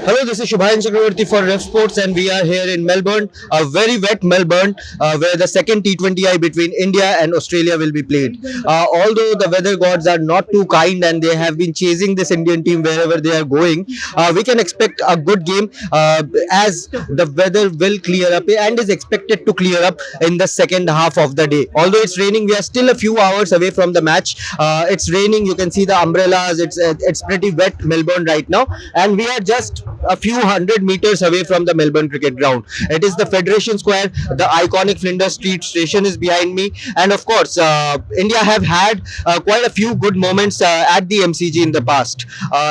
Hello, this is Shubhayan Chakravarti for Revsportz, and we are here in Melbourne, a very wet Melbourne, where the second T20I between India and Australia will be played. Although the weather gods are not too kind and they have been chasing this Indian team wherever they are going, we can expect a good game as the weather will clear up and is expected to clear up in the second half of the day. Although it's raining, we are still a few hours away from the match. It's raining, you can see the umbrellas, it's pretty wet Melbourne right now, and we are just a few hundred meters away from the Melbourne cricket ground. It is the Federation Square. The iconic Flinders Street station is behind me, and of course, India have had quite a few good moments at the MCG in the past.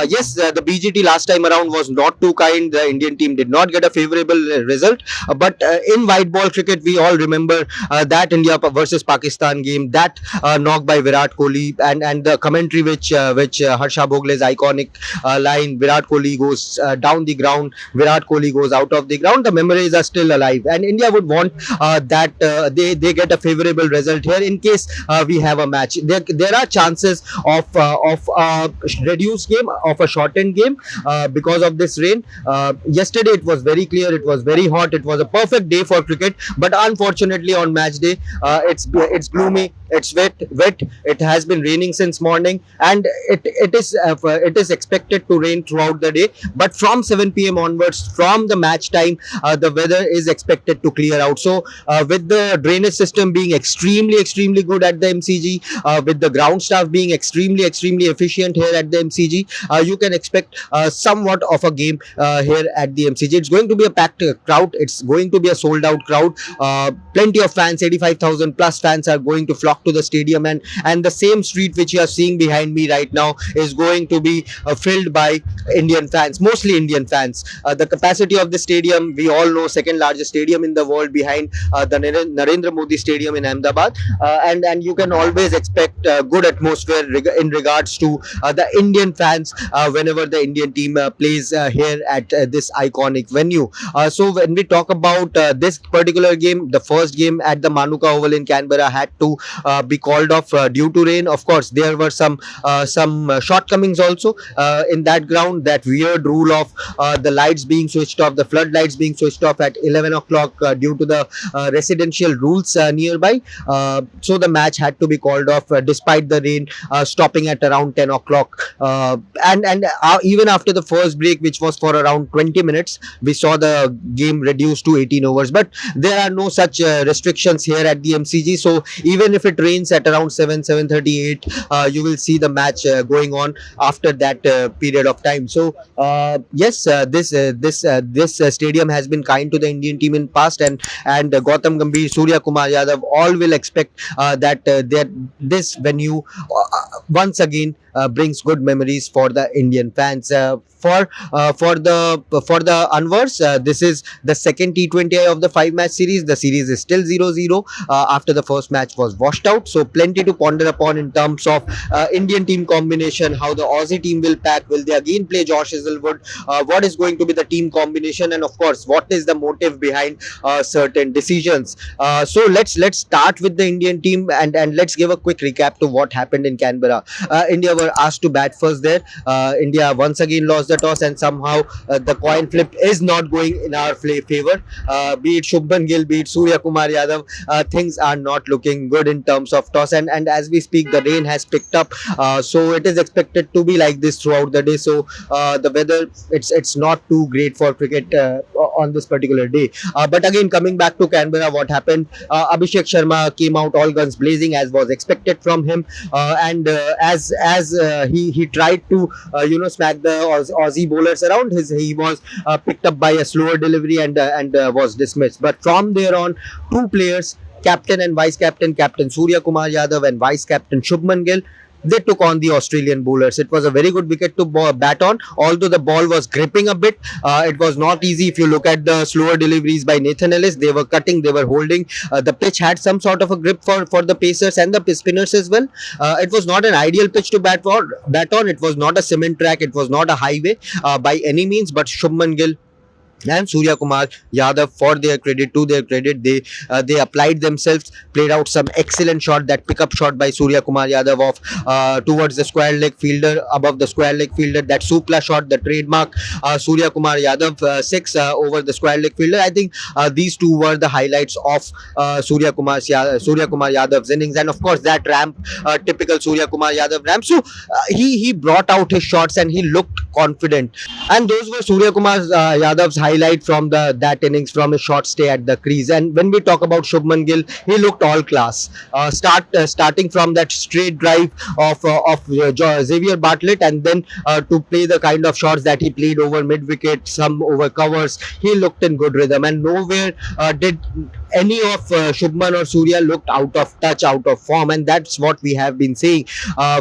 Yes, the BGT last time around was not too kind. The Indian team did not get a favourable result, but in white ball cricket, we all remember that India versus Pakistan game, that knock by Virat Kohli, and the commentary which Harsha Bhogle's iconic line, Virat Kohli goes down the ground, Virat Kohli goes out of the ground. The memories are still alive, and India would want that they get a favourable result here in case we have a match. There are chances of a reduced game, of a shortened game because of this rain. Yesterday it was very clear, it was very hot, it was a perfect day for cricket, but unfortunately on match day it's gloomy, it's wet. It has been raining since morning, and it is expected to rain throughout the day. But from 7 p.m. onwards, from the match time, the weather is expected to clear out. So with the drainage system being extremely good at the MCG, with the ground staff being extremely efficient here at the MCG, you can expect somewhat of a game here at the MCG. It's going to be a packed crowd. It's going to be a sold out crowd. Plenty of fans, 85,000 plus fans are going to flock to the stadium, and the same street which you are seeing behind me right now is going to be filled by Indian fans, mostly Indian fans. The capacity of the stadium, we all know, second largest stadium in the world behind the Narendra Modi Stadium in Ahmedabad, and you can always expect good atmosphere in regards to the Indian fans whenever the Indian team plays here at this iconic venue. So when we talk about this particular game, the first game at the Manuka Oval in Canberra had to be called off due to rain. Of course, there were some shortcomings also in that ground. That weird rule of the lights being switched off, the floodlights being switched off at 11 o'clock due to the residential rules nearby. So the match had to be called off despite the rain stopping at around 10 o'clock. And even after the first break, which was for around 20 minutes, we saw the game reduced to 18 overs. But there are no such restrictions here at the MCG. So even if it rains at around 7:38, you will see the match going on after that period of time. So yes, this stadium has been kind to the Indian team in past, and Gautam Gambhir, Surya Kumar Yadav, all will expect that this venue once again brings good memories for the Indian fans. For the Anwars, this is the second T20I of the 5-match series. The series is still 0-0 after the first match was washed out. So plenty to ponder upon in terms of Indian team combination, how the Aussie team will pack. Will they again play Josh Hazlewood? What is going to be the team combination? And of course, what is the motive behind certain decisions? So let's start with the Indian team, and let's give a quick recap to what happened in Canberra. India were asked to bat first there. India once again lost the toss, and somehow the coin flip is not going in our favor. Be it Shubman Gill, be it Surya Kumar Yadav, things are not looking good in terms of toss, and as we speak, the rain has picked up, so it is expected to be like this throughout the day. So the weather, it's not too great for cricket on this particular day. But again, coming back to Canberra, what happened? Abhishek Sharma came out all guns blazing, as was expected from him, and as he tried to smack the Aussie bowlers around. He was picked up by a slower delivery and was dismissed. But from there on, two players, captain and vice captain, Captain Surya Kumar Yadav and vice captain Shubman Gill, they took on the Australian bowlers. It was a very good wicket to bat on, although the ball was gripping a bit. It was not easy. If you look at the slower deliveries by Nathan Ellis, they were cutting, they were holding. The pitch had some sort of a grip for the pacers and the spinners as well. It was not an ideal pitch to bat on. It was not a cement track. It was not a highway by any means, but Shubman Gill And Surya Kumar Yadav, for their credit, to their credit, they applied themselves, played out some excellent shot. That pickup shot by Surya Kumar Yadav of towards the square leg fielder, above the square leg fielder. That supla shot, the trademark Surya Kumar Yadav six over the square leg fielder. I think these two were the highlights of Surya Kumar Yadav's innings, and of course that ramp, typical Surya Kumar Yadav ramp. So he brought out his shots and he looked confident, and those were Surya Kumar Yadav's highlight from the that innings, from his short stay at the crease. And when we talk about Shubman Gill, he looked all class. Starting from that straight drive of Xavier Bartlett, and then to play the kind of shots that he played over mid wicket, some over covers, he looked in good rhythm, and nowhere did any of Shubman or Surya looked out of touch, out of form, and that's what we have been saying.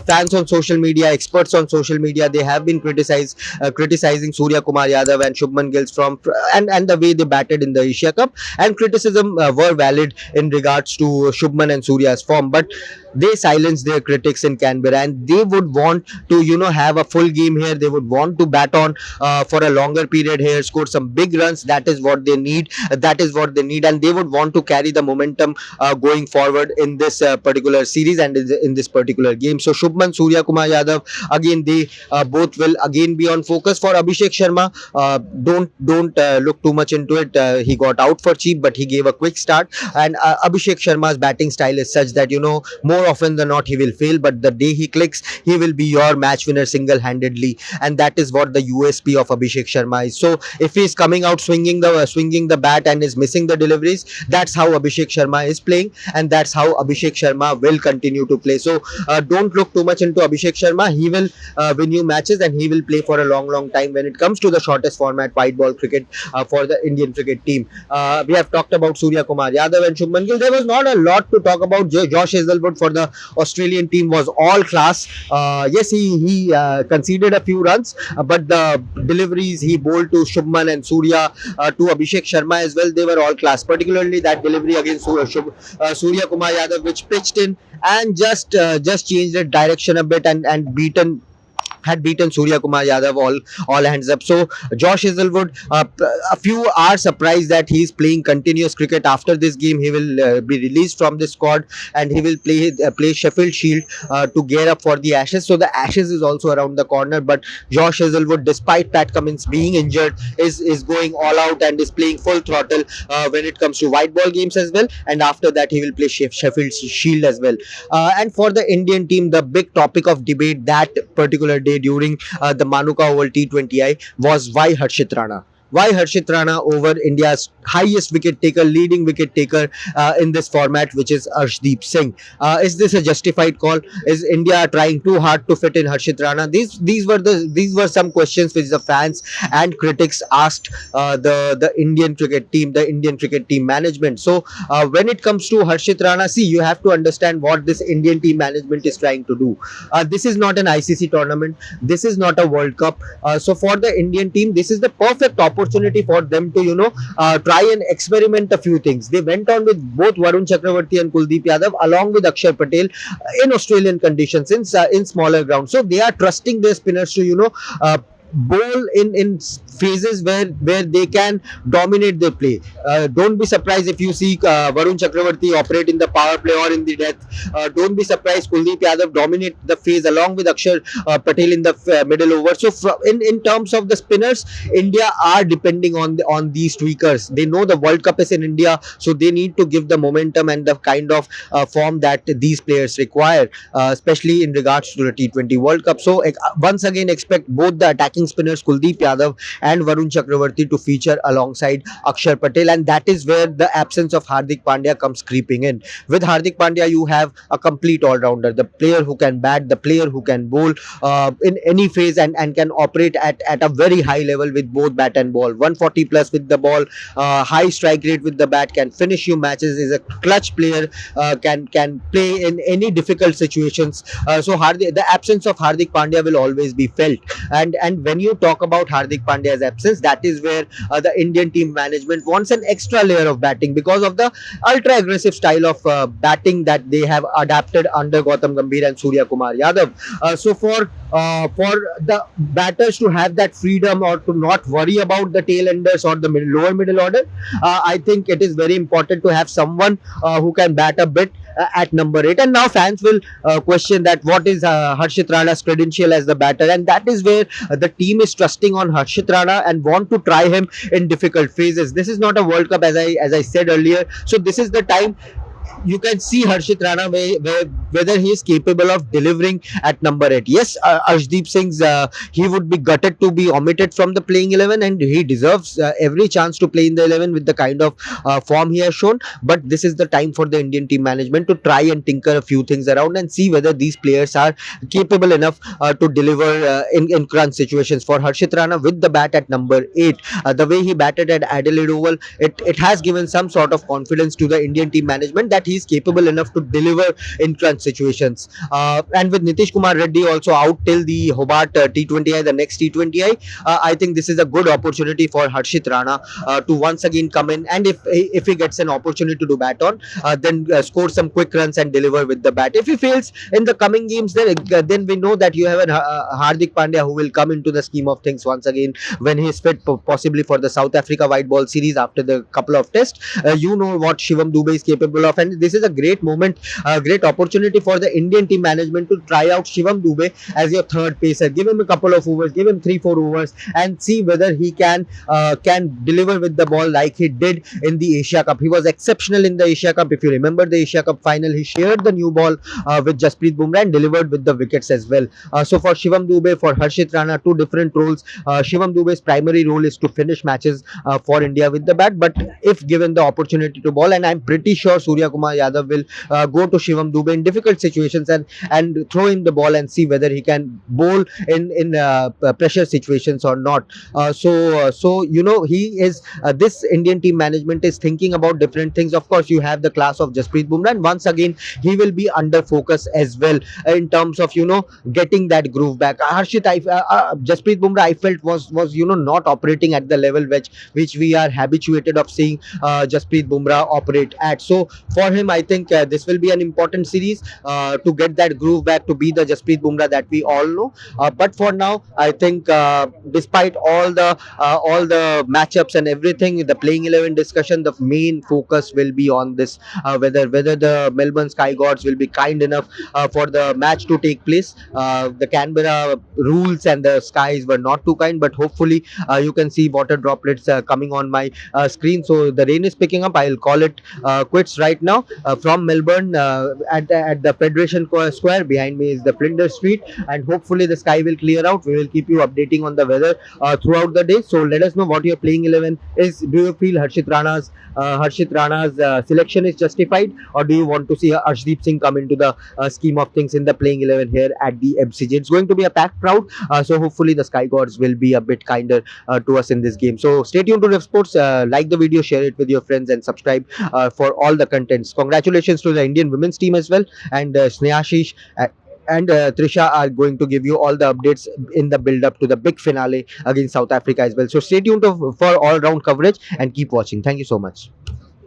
Fans on social media, experts on social media, they have been criticizing Surya Kumar Yadav and Shubman Gill from and the way they batted in the Asia Cup, and criticism were valid in regards to Shubman and Surya's form, but they silenced their critics in Canberra, and they would want to have a full game here. They would want to bat on for a longer period here, score some big runs. That is what they need. And they would want to carry the momentum going forward in this particular series and in this particular game. So Shubman, Surya Kumar Yadav, again they both will again be on focus. For Abhishek Sharma, don't look too much into it. He got out for cheap, but he gave a quick start, and Abhishek Sharma's batting style is such that more often than not he will fail, but the day he clicks, he will be your match winner single-handedly, and that is what the USP of Abhishek Sharma is. So if he is coming out swinging the bat and is missing the deliveries, that's how Abhishek Sharma is playing, and that's how Abhishek Sharma will continue to play. So don't look too much into Abhishek Sharma. He will win you matches, and he will play for a long time when it comes to the shortest format, white ball cricket, for the Indian cricket team. We have talked about Surya Kumar Yadav and Shubman Gill. There was not a lot to talk about. Josh Hazlewood for the Australian team was all class. Yes, he conceded a few runs, but the deliveries he bowled to Shubman and Surya, to Abhishek Sharma as well, they were all class. Particularly that delivery against Surya Kumar Yadav, which pitched in and just changed the direction a bit and had beaten Surya Kumar Yadav all hands up. So Josh Hazlewood, a few are surprised that he is playing continuous cricket. After this game, he will be released from the squad, and he will play Sheffield Shield to gear up for the Ashes. So the Ashes is also around the corner, but Josh Hazlewood, despite Pat Cummins being injured, is going all out and is playing full throttle when it comes to white ball games as well. And after that, he will play Sheffield Shield as well. And for the Indian team, the big topic of debate that particular day during the Manuka Oval T20I was why Harshit Rana. Why Harshit Rana over India's highest wicket taker, leading wicket taker in this format, which is Arshdeep Singh? Is this a justified call? Is India trying too hard to fit in Harshit Rana? These were some questions which the fans and critics asked the Indian cricket team, the Indian cricket team management. So when it comes to Harshit Rana, see, you have to understand what this Indian team management is trying to do. This is not an ICC tournament. This is not a World Cup. So for the Indian team, this is the perfect opportunity for them to try and experiment a few things. They went on with both Varun Chakravarti and Kuldeep Yadav along with Akshar Patel in Australian conditions, in smaller grounds. So they are trusting their spinners to bowl in phases where they can dominate their play. Don't be surprised if you see Varun Chakravarti operate in the power play or in the death. Don't be surprised Kuldeep Yadav dominate the phase along with Akshar Patel in the middle over. So in terms of the spinners, India are depending on these tweakers. They know the World Cup is in India, so they need to give the momentum and the kind of form that these players require, especially in regards to the T20 World Cup. So once again, expect both the attacking spinners Kuldeep Yadav and Varun Chakravarti to feature alongside Akshar Patel, and that is where the absence of Hardik Pandya comes creeping in. With Hardik Pandya, you have a complete all-rounder, the player who can bat, the player who can bowl in any phase and can operate at a very high level with both bat and ball. 140 plus with the ball, high strike rate with the bat, can finish you matches, is a clutch player, can play in any difficult situations. So the absence of Hardik Pandya will always be felt, and when you talk about Hardik Pandya's absence, that is where the Indian team management wants an extra layer of batting because of the ultra aggressive style of batting that they have adapted under Gautam Gambhir and Surya Kumar Yadav. So for for the batters to have that freedom or to not worry about the tail enders or the lower middle order, I think it is very important to have someone who can bat a bit at number 8. And now fans will question that what is Harshit Rana's credential as the batter, and that is where the team is trusting on Harshit Rana and want to try him in difficult phases. This is not a World Cup, as I said earlier, so this is the time you can see Harshit Rana whether he is capable of delivering at number 8. Yes, Arshdeep Singh's he would be gutted to be omitted from the playing 11, and he deserves every chance to play in the 11 with the kind of form he has shown. But this is the time for the Indian team management to try and tinker a few things around and see whether these players are capable enough to deliver in crunch situations. For Harshit Rana with the bat at number 8, the way he batted at Adelaide Oval, it has given some sort of confidence to the Indian team management that he is capable enough to deliver in crunch situations. And with Nitish Kumar Reddy also out till the Hobart T20I, the next T20I, I think this is a good opportunity for Harshit Rana to once again come in, and if he gets an opportunity to bat on, then score some quick runs and deliver with the bat. If he fails in the coming games, then we know that you have a Hardik Pandya who will come into the scheme of things once again when he is fit, possibly for the South Africa white ball series after the couple of tests. You know what Shivam Dube is capable of, and this is a great moment, a great opportunity for the Indian team management to try out Shivam Dube as your third pacer. Give him a couple of overs, give him 3-4 overs, and see whether he can deliver with the ball like he did in the Asia Cup. He was exceptional in the Asia Cup. If you remember the Asia Cup final, he shared the new ball with Jasprit Bumrah and delivered with the wickets as well. So for Shivam Dube, for Harshit Rana, two different roles. Shivam Dube's primary role is to finish matches for India with the bat, but if given the opportunity to bowl, and I'm pretty sure Surya Kumar Yadav will go to Shivam Dube in difficult situations and throw him the ball and see whether he can bowl in pressure situations or not. So you know, he is this Indian team management is thinking about different things. Of course, you have the class of Jasprit Bumrah, and once again he will be under focus as well in terms of, you know, getting that groove back. Jasprit Bumrah, I felt was you know, not operating at the level which we are habituated of seeing Jasprit Bumrah operate at. So for him, I think this will be an important series to get that groove back, to be the Jasprit Bumrah that we all know. But for now, I think despite all the matchups and everything, the playing 11 discussion, the main focus will be on this, whether the Melbourne Sky Gods will be kind enough for the match to take place. The Canberra rules and the skies were not too kind, but hopefully you can see water droplets coming on my screen. So the rain is picking up. I'll call it quits right now from Melbourne at the Federation Square. Behind me is the Flinders Street, and hopefully the sky will clear out. We will keep you updating on the weather throughout the day. So let us know what your playing 11 is. Do you feel Harshit Rana's selection is justified, or do you want to see Arshdeep Singh come into the scheme of things in the playing 11 here at the MCG? It's going to be a packed crowd, so hopefully the Sky Gods will be a bit kinder to us in this game. So stay tuned to Revsportz, like the video, share it with your friends, and subscribe for all the contents. Congratulations to the Indian women's team as well, and Snehashish and Trisha are going to give you all the updates in the build up to the big finale against South Africa as well. So stay tuned for all round coverage and keep watching. Thank you so much.